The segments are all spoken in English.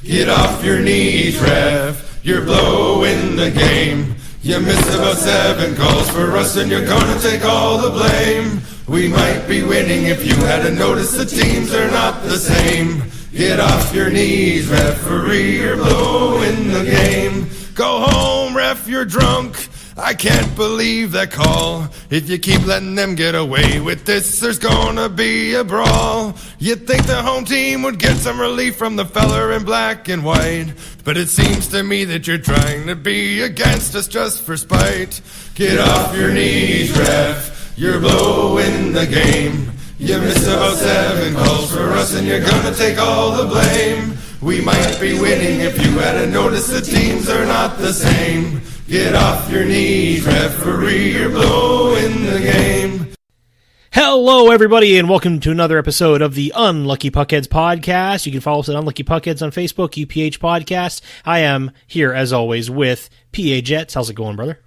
Get off your knees, ref. You're blowing the game. You missed about 7 calls for us and you're gonna take all the blame. We might be winning if you hadn't noticed the teams are not the same. Get off your knees, referee, you're blowing the game. Go home, ref, you're drunk. I can't believe that call. If you keep letting them get away with this, there's gonna be a brawl. You'd think the home team would get some relief from the feller in black and white, but it seems to me that you're trying to be against us just for spite. Get off your knees, ref. You're blowing the game. You missed about 7 calls for us and you're gonna take all the blame. We might be winning if you hadn't noticed the teams are not the same. Get off your knees, referee, you're blowing the game. Hello, everybody, and welcome to another episode of the Unlucky Puckheads podcast. You can follow us at Unlucky Puckheads on Facebook, UPH Podcast. I am here, as always, with PA Jets. How's it going, brother?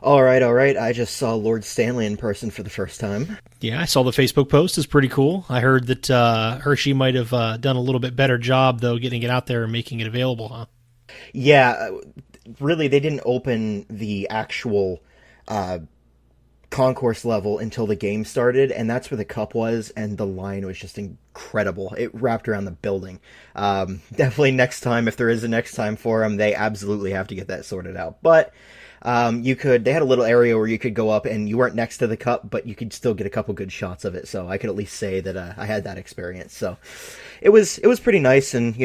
All right. I just saw Lord Stanley in person for the first time. Yeah, I saw the Facebook post. It's pretty cool. I heard that Hershey might have done a little bit better job, though, getting it out there and making it available, huh? Yeah, really, they didn't open the actual concourse level until the game started, and that's where the cup was, and the line was just incredible. It wrapped around the building. Definitely next time, if there is a next time for them, they absolutely have to get that sorted out. But they had a little area where you could go up and you weren't next to the cup, but you could still get a couple good shots of it. So I could at least say that I had that experience. So it was pretty nice. And,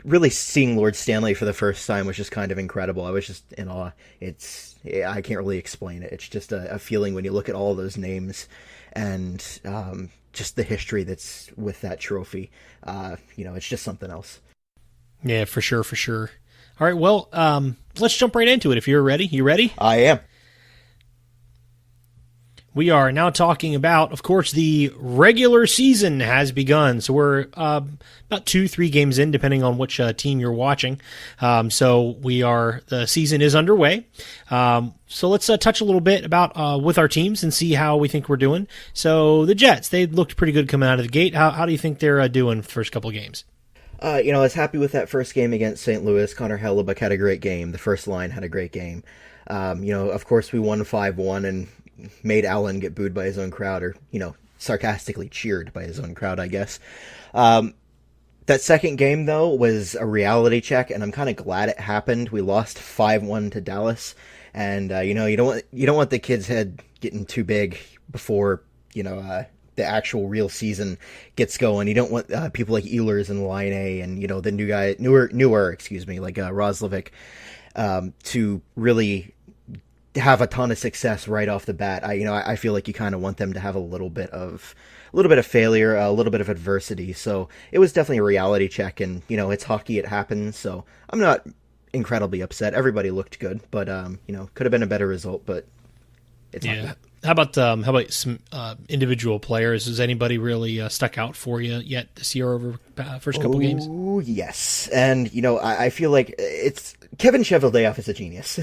really seeing Lord Stanley for the first time was just kind of incredible. I was just in awe. I can't really explain it. It's just a feeling when you look at all those names and, just the history that's with that trophy. It's just something else. Yeah, for sure. All right, well, let's jump right into it if you're ready. You ready? I am. We are now talking about, of course, the regular season has begun. So we're about 2-3 games in, depending on which team you're watching. The season is underway. So let's touch a little bit about with our teams and see how we think we're doing. So the Jets, they looked pretty good coming out of the gate. How do you think they're doing first couple of games? I was happy with that first game against St. Louis. Connor Hellebuck had a great game. The first line had a great game. Of course, we won 5-1 and made Allen get booed by his own crowd, or, sarcastically cheered by his own crowd, I guess. That second game, though, was a reality check, and I'm kind of glad it happened. We lost 5-1 to Dallas, and, you don't want the kid's head getting too big before, the actual real season gets going. You don't want people like Ehlers and Line A and, the newer, like Roslovic, to really have a ton of success right off the bat. I feel like you kind of want them to have a little bit of failure, a little bit of adversity. So it was definitely a reality check, and, it's hockey, it happens. So I'm not incredibly upset. Everybody looked good, but, could have been a better result, but it's yeah. hockey. How about some individual players? Has anybody really stuck out for you yet this year over first couple games? Oh, yes. And, I feel like it's Kevin Cheveldayoff is a genius.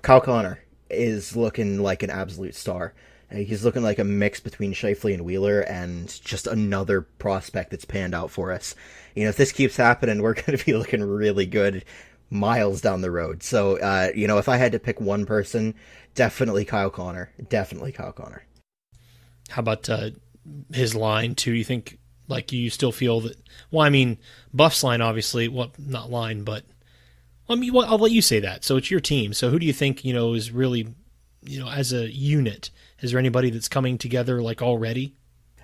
Kyle Connor is looking like an absolute star. He's looking like a mix between Scheifele and Wheeler, and just another prospect that's panned out for us. If this keeps happening, we're going to be looking really good miles down the road. So, if I had to pick one person, definitely Kyle Connor. How about his line, too? You think, you still feel that... Well, I mean, Buff's line, obviously... Well, not line, but... I'll let you say that. So it's your team. So who do you think, is really, as a unit? Is there anybody that's coming together, already?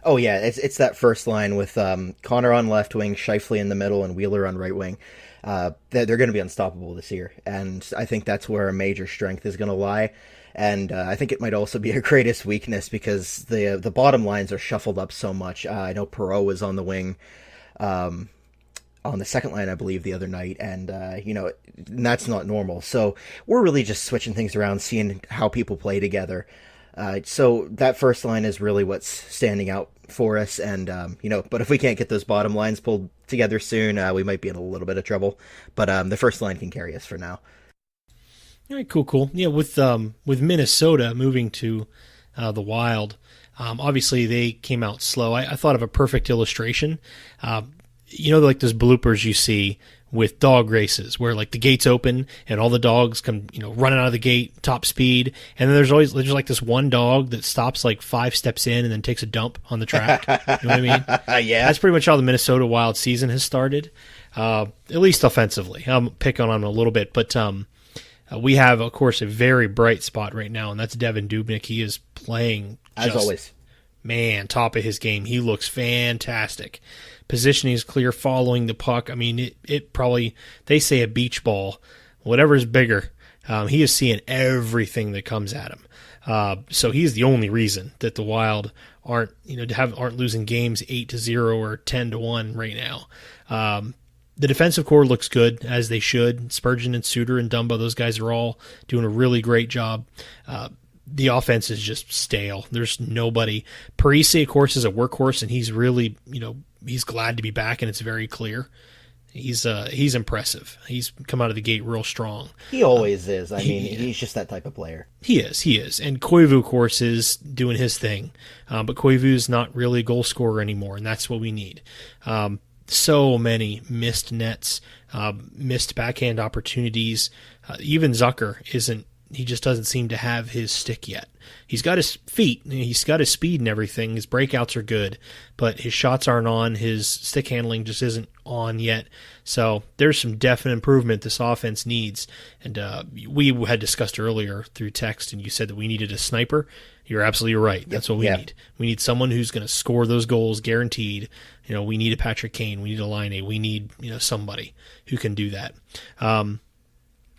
Oh, yeah. It's that first line with Connor on left wing, Scheifele in the middle, and Wheeler on right wing. They're going to be unstoppable this year. And I think that's where a major strength is going to lie. And I think it might also be our greatest weakness, because the bottom lines are shuffled up so much. I know Perreault was on the wing on the second line, I believe, the other night, and that's not normal. So we're really just switching things around, seeing how people play together. So that first line is really what's standing out for us, and but if we can't get those bottom lines pulled together soon, we might be in a little bit of trouble. But the first line can carry us for now. All right, cool. Yeah, with Minnesota moving to the Wild, obviously they came out slow. I thought of a perfect illustration. like those bloopers you see with dog races where like the gates open and all the dogs come, running out of the gate top speed. And then there's like this one dog that stops like 5 steps in and then takes a dump on the track. You know what I mean? Yeah. That's pretty much how the Minnesota Wild season has started. At least offensively. I'm picking on him a little bit, but, we have, of course, a very bright spot right now, and that's Devin Dubnyk. He is playing as always. Man, top of his game. He looks fantastic. Positioning is clear, following the puck. I mean, it probably, they say a beach ball, whatever is bigger. He is seeing everything that comes at him. So he's the only reason that the Wild aren't losing games 8-0 or 10-1 right now. The defensive core looks good, as they should. Spurgeon and Suter and Dumba, those guys are all doing a really great job. The offense is just stale. There's nobody. Parise, of course, is a workhorse, and he's really, he's glad to be back, and it's very clear. He's impressive. He's come out of the gate real strong. He always is. I mean, he's just that type of player. He is. And Koivu, of course, is doing his thing. But Koivu's not really a goal scorer anymore, and that's what we need. So many missed nets, missed backhand opportunities. Even Zucker he just doesn't seem to have his stick yet. He's got his feet, he's got his speed and everything. His breakouts are good, but his shots aren't on. His stick handling just isn't on yet. So there's some definite improvement this offense needs. And we had discussed earlier through text, and you said that we needed a sniper. You're absolutely right. That's what we need. We need someone who's going to score those goals guaranteed. We need a Patrick Kane. We need a Laine. We need somebody who can do that.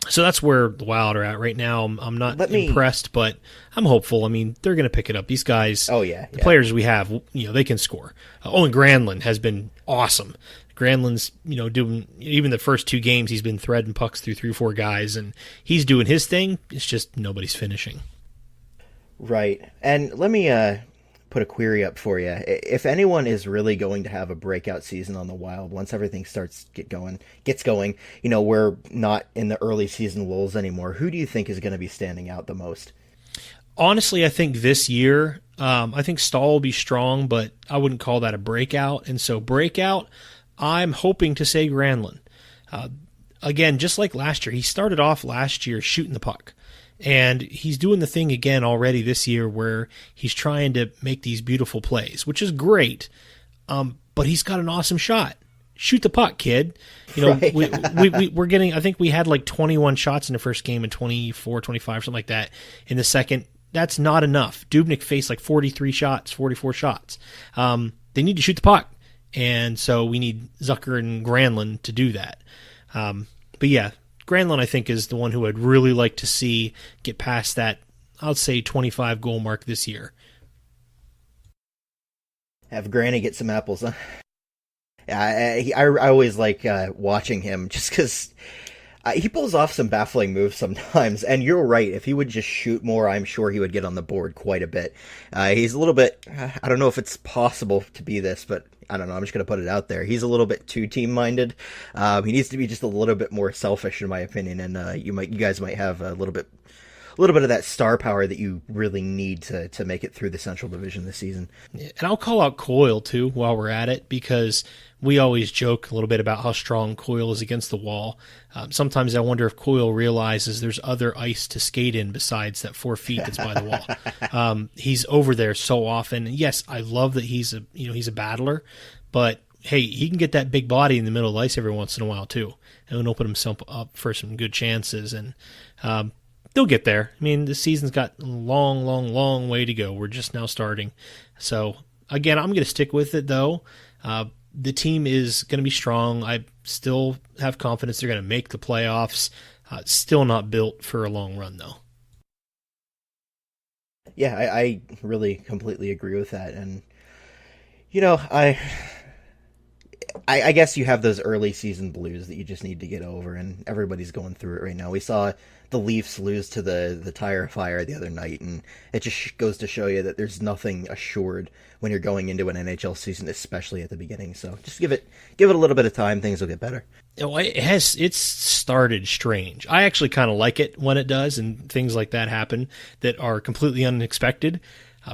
So that's where the Wild are at right now. I'm not impressed, but I'm hopeful. I mean, they're going to pick it up. These guys, the players we have, they can score. And Granlund has been awesome. Granlund's, doing, even the first 2 games, he's been threading pucks through 3 or 4 guys, and he's doing his thing. It's just nobody's finishing. Right. And let me put a query up for you. If anyone is really going to have a breakout season on the Wild, once everything gets going, we're not in the early season lulls anymore, who do you think is going to be standing out the most? Honestly, I think this year, I think Stahl will be strong, but I wouldn't call that a breakout. And so breakout, I'm hoping to say Granlund. Again, just like last year, he started off last year shooting the puck. And he's doing the thing again already this year where he's trying to make these beautiful plays, which is great. But he's got an awesome shot. Shoot the puck, kid. Right. We're getting, I think we had like 21 shots in the first game and 24, 25, something like that in the second. That's not enough. Dubnyk faced like 43 shots, 44 shots. They need to shoot the puck. And so we need Zucker and Granlund to do that. But yeah, Granlund, I think, is the one who I'd really like to see get past that, I'll say, 25 goal mark this year. Have Granny get some apples, huh? I always like watching him just because he pulls off some baffling moves sometimes. And you're right. If he would just shoot more, I'm sure he would get on the board quite a bit. He's a little bit, I don't know if it's possible to be this, but I don't know. I'm just going to put it out there. He's a little bit too team-minded. He needs to be just a little bit more selfish, in my opinion. And you guys might have a little bit of that star power that you really need to make it through the Central Division this season. Yeah, and I'll call out Coyle too while we're at it, because we always joke a little bit about how strong Coyle is against the wall. Sometimes I wonder if Coyle realizes there's other ice to skate in besides that 4 feet that's by the wall. He's over there so often. Yes, I love that he's a battler, but hey, he can get that big body in the middle of the ice every once in a while too, and open himself up for some good chances. And they'll get there. I mean, the season's got a long, long, long way to go. We're just now starting. So again, I'm going to stick with it though. The team is going to be strong. I still have confidence they're going to make the playoffs. Still not built for a long run, though. Yeah, I really completely agree with that. And, I guess you have those early season blues that you just need to get over, and everybody's going through it right now. We saw the Leafs lose to the Tire Fire the other night, and it just goes to show you that there's nothing assured when you're going into an NHL season, especially at the beginning. So just give it a little bit of time, things will get better. It's started strange. I actually kind of like it when it does, and things like that happen that are completely unexpected.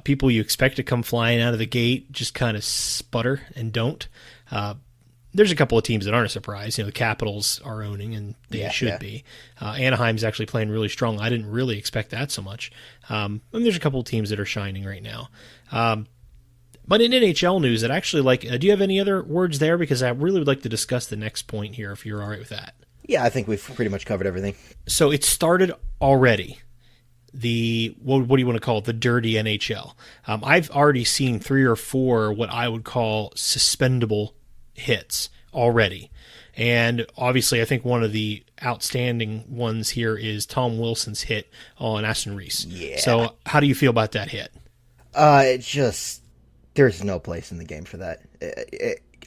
People you expect to come flying out of the gate just kind of sputter and don't. there's a couple of teams that aren't a surprise. The Capitals are owning, and they should be. Anaheim's actually playing really strong. I didn't really expect that so much. And there's a couple of teams that are shining right now. But in NHL news, I'd actually do you have any other words there? Because I really would like to discuss the next point here, if you're all right with that. Yeah, I think we've pretty much covered everything. So it started already. What do you want to call it? The dirty NHL. I've already seen 3 or 4 what I would call suspendable hits already. And obviously, I think one of the outstanding ones here is Tom Wilson's hit on Aston Reese. Yeah. So how do you feel about that hit? There's no place in the game for that.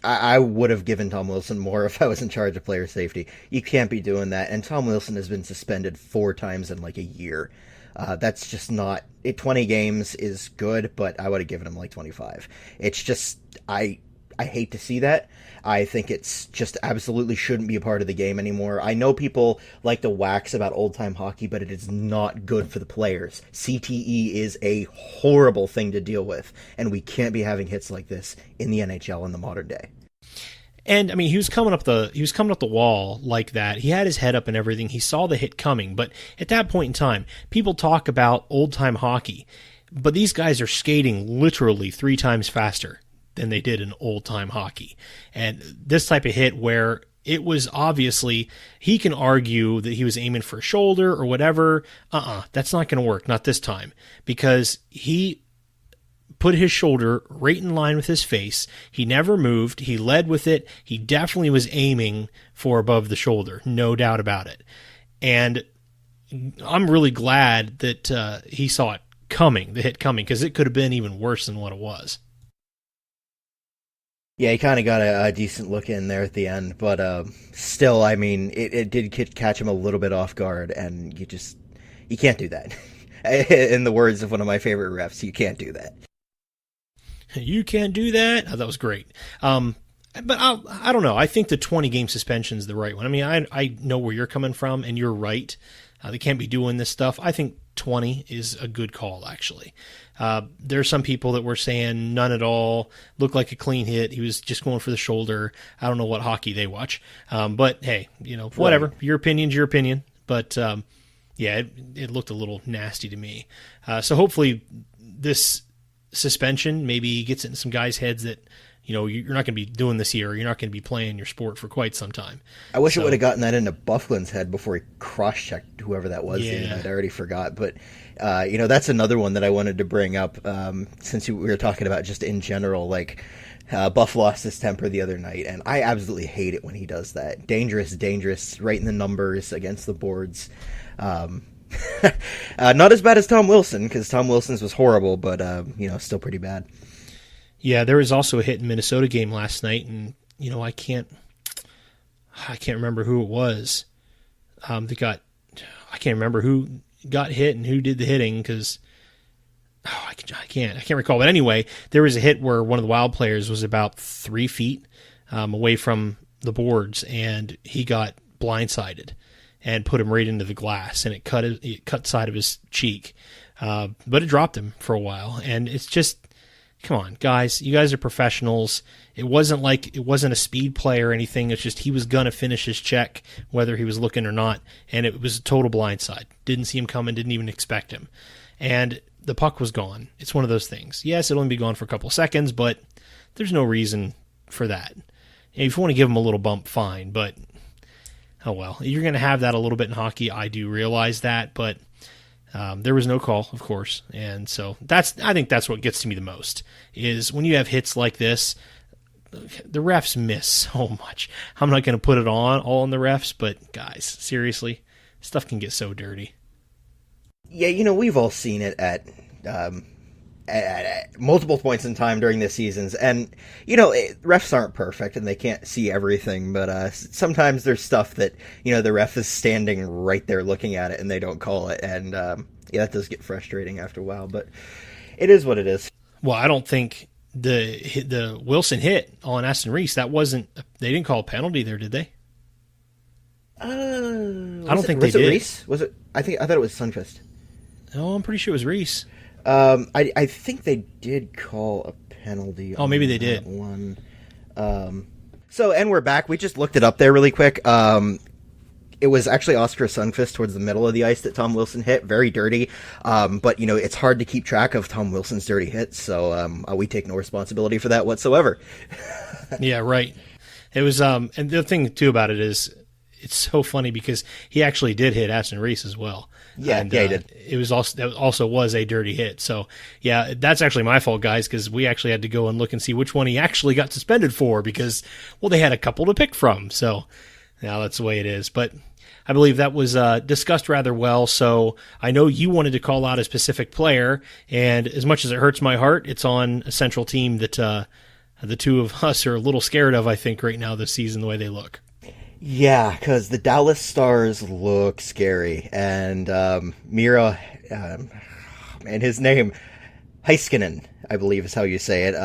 I would have given Tom Wilson more if I was in charge of player safety. You can't be doing that. And Tom Wilson has been suspended 4 times in a year. That's just not... 20 games is good, but I would have given him 25. It's just... I hate to see that. I think it's just absolutely shouldn't be a part of the game anymore. I know people like to wax about old-time hockey, but it is not good for the players. CTE is a horrible thing to deal with, and we can't be having hits like this in the NHL in the modern day. And I mean, he was coming up the wall like that. He had his head up and everything. He saw the hit coming, but at that point in time, people talk about old-time hockey, but these guys are skating literally 3 times faster than they did in old-time hockey. And this type of hit where it was obviously, he can argue that he was aiming for a shoulder or whatever. That's not going to work. Not this time. Because he put his shoulder right in line with his face. He never moved. He led with it. He definitely was aiming for above the shoulder. No doubt about it. And I'm really glad that he saw it coming, the hit coming, because it could have been even worse than what it was. Yeah, he kind of got a decent look in there at the end, but still, I mean, it did catch him a little bit off guard, and you can't do that. In the words of one of my favorite refs, you can't do that. You can't do that? Oh, that was great. But I don't know. I think the 20-game suspension is the right one. I mean, I know where you're coming from, and you're right. They can't be doing this stuff. I think 20 is a good call, actually. There are some people that were saying none at all, looked like a clean hit. He was just going for the shoulder. I don't know what hockey they watch. But hey, whatever. Right. Your opinion's your opinion. But yeah, it looked a little nasty to me. So hopefully this suspension maybe gets it in some guys' heads that, you're not going to be doing this here. You're not going to be playing your sport for quite some time. I wish it would have gotten that into Bufflin's head before he cross-checked whoever that was. Yeah. I already forgot. But, that's another one that I wanted to bring up since we were talking about just in general. Buff lost his temper the other night, and I absolutely hate it when he does that. Dangerous, right in the numbers against the boards. Not as bad as Tom Wilson, because Tom Wilson's was horrible, but, still pretty bad. Yeah, there was also a hit in Minnesota game last night, and I can't remember who it was. I can't remember who got hit and who did the hitting because I can't recall. But anyway, there was a hit where one of the Wild players was about 3 feet away from the boards, and he got blindsided and put him right into the glass, and it cut side of his cheek, but it dropped him for a while, and it's just. Come on, guys. You guys are professionals. It wasn't a speed play or anything. It's just he was going to finish his check, whether he was looking or not, and it was a total blindside. Didn't see him coming, didn't even expect him. And the puck was gone. It's one of those things. Yes, it'll only be gone for a couple seconds, but there's no reason for that. And if you want to give him a little bump, fine, but oh well. You're going to have that a little bit in hockey. I do realize that, but there was no call, of course, and so I think that's what gets to me the most, is when you have hits like this, the refs miss so much. I'm not going to put it all on the refs, but guys, seriously, stuff can get so dirty. Yeah, we've all seen it at multiple points in time during the seasons, and refs aren't perfect and they can't see everything, but sometimes there's stuff that the ref is standing right there looking at it and they don't call it, and that does get frustrating after a while, but it is what it is. Well, I don't think the Wilson hit on Aston Reese, they didn't call a penalty there, did they? I don't think they did. Was it Reese? Was it? I thought it was Sundqvist. Oh, I'm pretty sure it was Reese. I think they did call a penalty. Oh, maybe they did. One. So, and we're back. We just looked it up there really quick. It was actually Oscar Sundqvist towards the middle of the ice that Tom Wilson hit. Very dirty. But, it's hard to keep track of Tom Wilson's dirty hits, so we take no responsibility for that whatsoever. Yeah, right. It was, and the thing, too, about it is it's so funny because he actually did hit Aston Reese as well. Yeah, and, he did. It was also was a dirty hit. So, yeah, that's actually my fault, guys, because we actually had to go and look and see which one he actually got suspended for because, well, they had a couple to pick from. So, now that's the way it is. But I believe that was discussed rather well. So I know you wanted to call out a specific player, and as much as it hurts my heart, it's on a Central team that the two of us are a little scared of, I think, right now this season, the way they look. Yeah, because the Dallas Stars look scary, and Mira, and his name, Heiskanen, I believe is how you say it.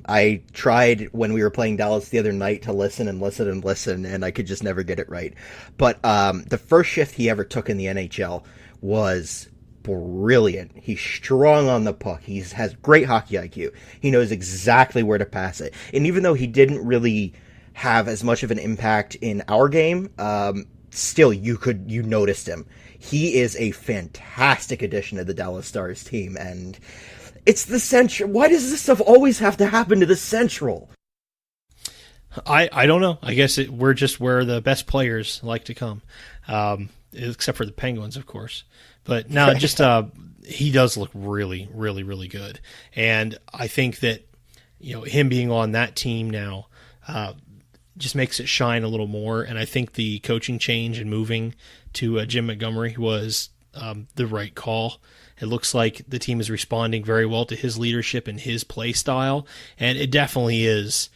I tried when we were playing Dallas the other night to listen, and I could just never get it right. But the first shift he ever took in the NHL was brilliant. He's strong on the puck. He has great hockey IQ. He knows exactly where to pass it. And even though he didn't really have as much of an impact in our game, still you noticed him. He is a fantastic addition to the Dallas Stars team, and it's the Central. Why does this stuff always have to happen to the Central? I don't know. I guess we're just where the best players like to come, except for the Penguins, of course. But no, just he does look really, really, really good, and I think that him being on that team now just makes it shine a little more. And I think the coaching change and moving to Jim Montgomery was the right call. It looks like the team is responding very well to his leadership and his play style, and it definitely is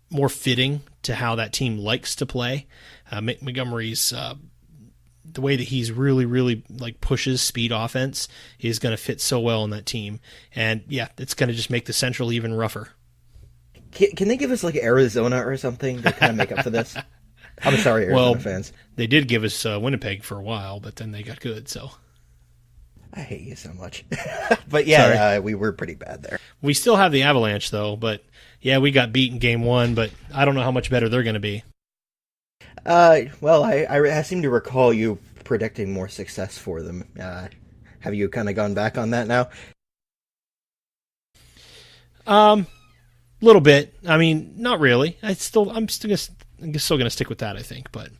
more fitting to how that team likes to play. Montgomery's the way that he's really, really pushes speed offense is going to fit so well in that team, and yeah, it's going to just make the Central even rougher. Can they give us Arizona or something to kind of make up for this? I'm sorry, Arizona fans. They did give us Winnipeg for a while, but then they got good, so. I hate you so much. But yeah, we were pretty bad there. We still have the Avalanche, though, but yeah, we got beat in game one, but I don't know how much better they're going to be. Well, I seem to recall you predicting more success for them. Have you kind of gone back on that now? Little bit. I mean, not really. I'm still going to stick with that, I think, but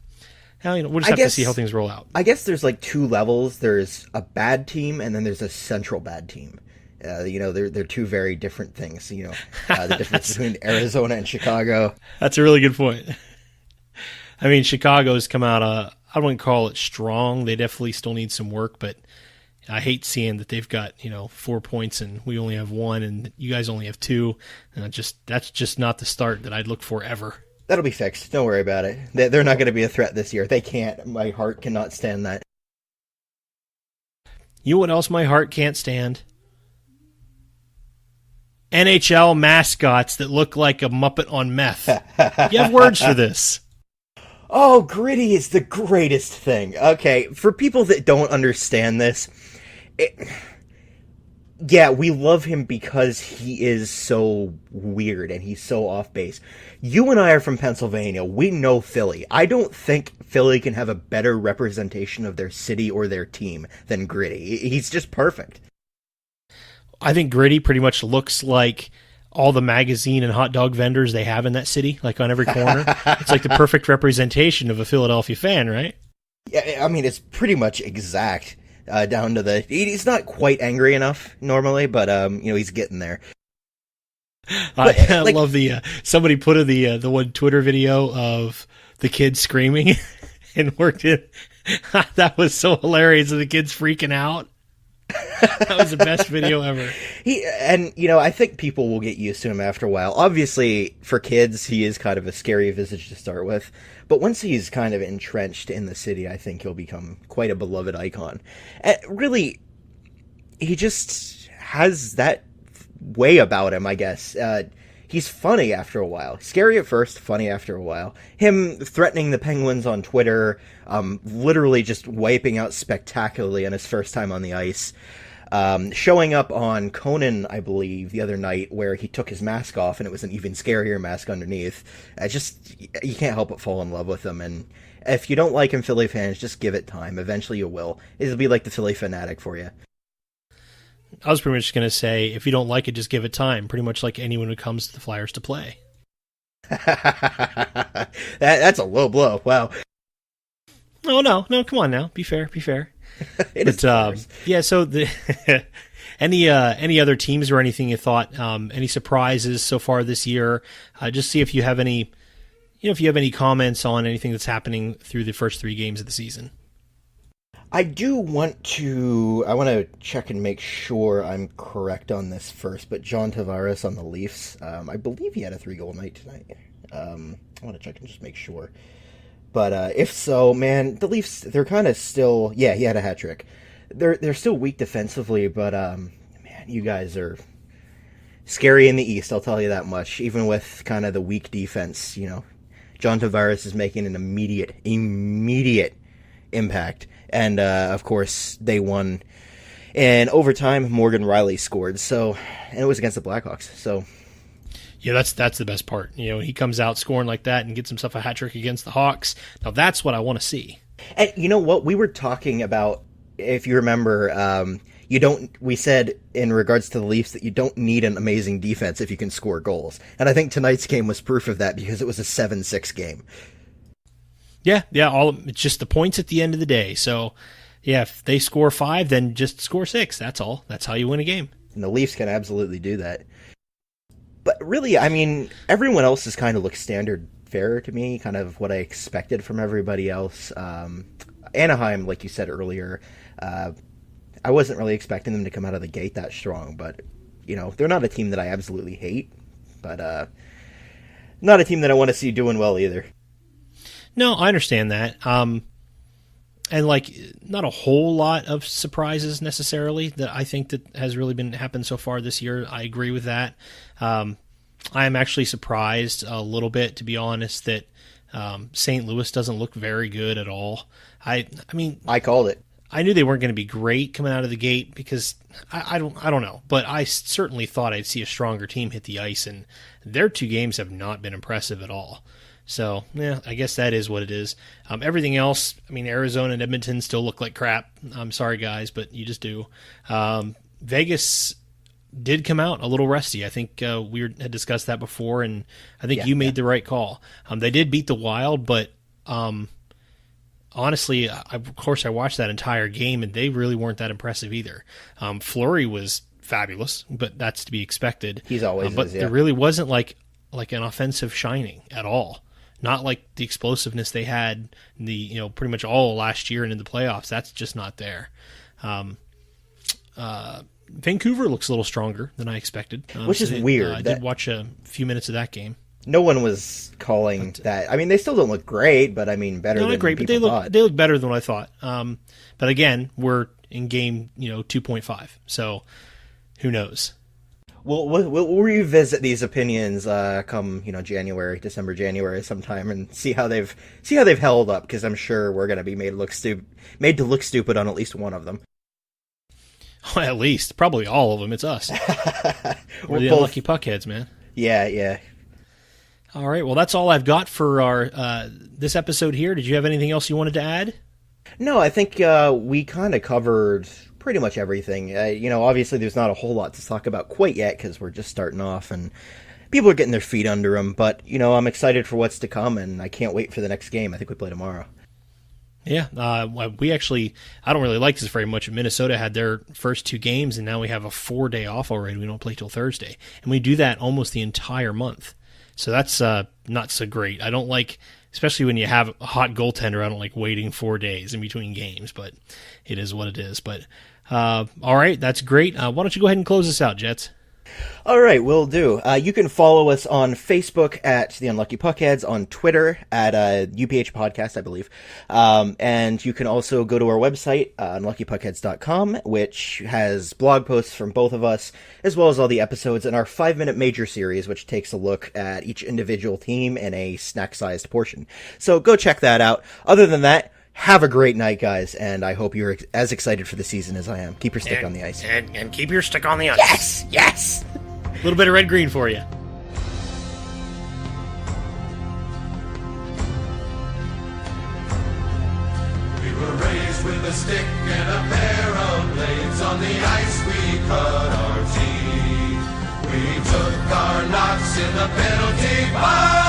we'll just have to see how things roll out. I guess there's two levels. There's a bad team, and then there's a Central bad team. They're two very different things. The difference between Arizona and Chicago. That's a really good point. I mean, Chicago's come out, I wouldn't call it strong. They definitely still need some work, but I hate seeing that they've got, 4 points and we only have 1 and you guys only have 2. And that's just not the start that I'd look for ever. That'll be fixed. Don't worry about it. They're not going to be a threat this year. They can't. My heart cannot stand that. You know what else my heart can't stand? NHL mascots that look like a Muppet on meth. You have words for this. Oh, Gritty is the greatest thing. Okay, for people that don't understand this, we love him because he is so weird and he's so off base. You and I are from Pennsylvania. We know Philly. I don't think Philly can have a better representation of their city or their team than Gritty. He's just perfect. I think Gritty pretty much looks like all the magazine and hot dog vendors they have in that city, on every corner. It's like the perfect representation of a Philadelphia fan, right? Yeah, I mean, it's pretty much exact, down to he's not quite angry enough normally, but, he's getting there. I love somebody put in the one Twitter video of the kids screaming and worked it. That was so hilarious, and the kids freaking out. That was the best video ever. I think people will get used to him after a while. Obviously, for kids, he is kind of a scary visage to start with. But once he's kind of entrenched in the city, I think he'll become quite a beloved icon. Really, he just has that way about him, I guess. He's funny after a while. Scary at first, funny after a while. Him threatening the Penguins on Twitter, literally just wiping out spectacularly on his first time on the ice. showing up on Conan, I believe, the other night, where he took his mask off and it was an even scarier mask underneath. You can't help but fall in love with him. And if you don't like him, Philly fans, just give it time. Eventually you will. It'll be like the Philly fanatic for you. I was pretty much going to say, if you don't like it, just give it time. Pretty much like anyone who comes to the Flyers to play. That's a low blow. Wow. Oh, no, come on now. Be fair. Yeah, so any other teams or anything you thought, any surprises so far this year? Just see if you have any, if you have any comments on anything that's happening through the first 3 games of the season. I want to check and make sure I'm correct on this first, but John Tavares on the Leafs, I believe he had a 3-goal night tonight. I want to check and just make sure. But if so, man, the Leafs, they're kind of still, yeah, he had a hat trick. They're still weak defensively, but man, you guys are scary in the East, I'll tell you that much. Even with kind of the weak defense, John Tavares is making an immediate impact. And, of course, they won in overtime. Morgan Riley scored, and it was against the Blackhawks. So, yeah, that's the best part. He comes out scoring like that and gets himself a hat trick against the Hawks. Now, that's what I want to see. And you know what? We were talking about, if you remember, we said in regards to the Leafs that you don't need an amazing defense if you can score goals. And I think tonight's game was proof of that because it was a 7-6 game. Yeah, it's just the points at the end of the day. So, yeah, if they score 5, then just score 6. That's all. That's how you win a game. And the Leafs can absolutely do that. But really, I mean, everyone else has kind of looked standard fare to me, kind of what I expected from everybody else. Anaheim, like you said earlier, I wasn't really expecting them to come out of the gate that strong, but, they're not a team that I absolutely hate, but not a team that I want to see doing well either. No, I understand that. And not a whole lot of surprises necessarily that I think that has really been happened so far this year. I agree with that. I am actually surprised a little bit, to be honest, that St. Louis doesn't look very good at all. I mean, I called it. I knew they weren't going to be great coming out of the gate because I don't know, but I certainly thought I'd see a stronger team hit the ice, and their 2 games have not been impressive at all. So, yeah, I guess that is what it is. Everything else, I mean, Arizona and Edmonton still look like crap. I'm sorry, guys, but you just do. Vegas did come out a little rusty. I think we had discussed that before, and I think you made the right call. They did beat the Wild, but honestly, of course, I watched that entire game, and they really weren't that impressive either. Fleury was fabulous, but that's to be expected. He's always but there really wasn't like an offensive shining at all. Not like the explosiveness they had pretty much all last year and in the playoffs. That's just not there. Vancouver looks a little stronger than I expected. Which is weird. I did watch a few minutes of that game. No one was calling that. I mean, they still don't look great, but I mean, better than great, people but they look better than what I thought. But again, we're in game 2.5, so who knows? We'll revisit these opinions come December, January sometime, and see how they've held up, because I'm sure we're going to be made to look stupid on at least one of them. Well, at least probably all of them. It's us. We're the unlucky puckheads, man. Yeah. All right. Well, that's all I've got for our this episode here. Did you have anything else you wanted to add? No, I think we kind of covered pretty much everything. Obviously there's not a whole lot to talk about quite yet because we're just starting off and people are getting their feet under them. But, I'm excited for what's to come, and I can't wait for the next game. I think we play tomorrow. Yeah, we actually, I don't really like this very much. Minnesota had their first 2 games, and now we have a 4-day off already. We don't play till Thursday. And we do that almost the entire month. So that's not so great. I don't like, especially when you have a hot goaltender, I don't like waiting 4 days in between games, but it is what it is. But all right, that's great. Why don't you go ahead and close this out, Jets? All right, will do. You can follow us on Facebook at The Unlucky Puckheads, on Twitter at UPH Podcast, I believe. And you can also go to our website, unluckypuckheads.com, which has blog posts from both of us, as well as all the episodes in our 5-minute major series, which takes a look at each individual team in a snack-sized portion. So go check that out. Other than that, have a great night, guys, and I hope you're as excited for the season as I am. Keep your stick on the ice. And keep your stick on the ice. Yes! Yes! A little bit of red-green for you. We were raised with a stick and a pair of blades. On the ice we cut our teeth. We took our knocks in the penalty box.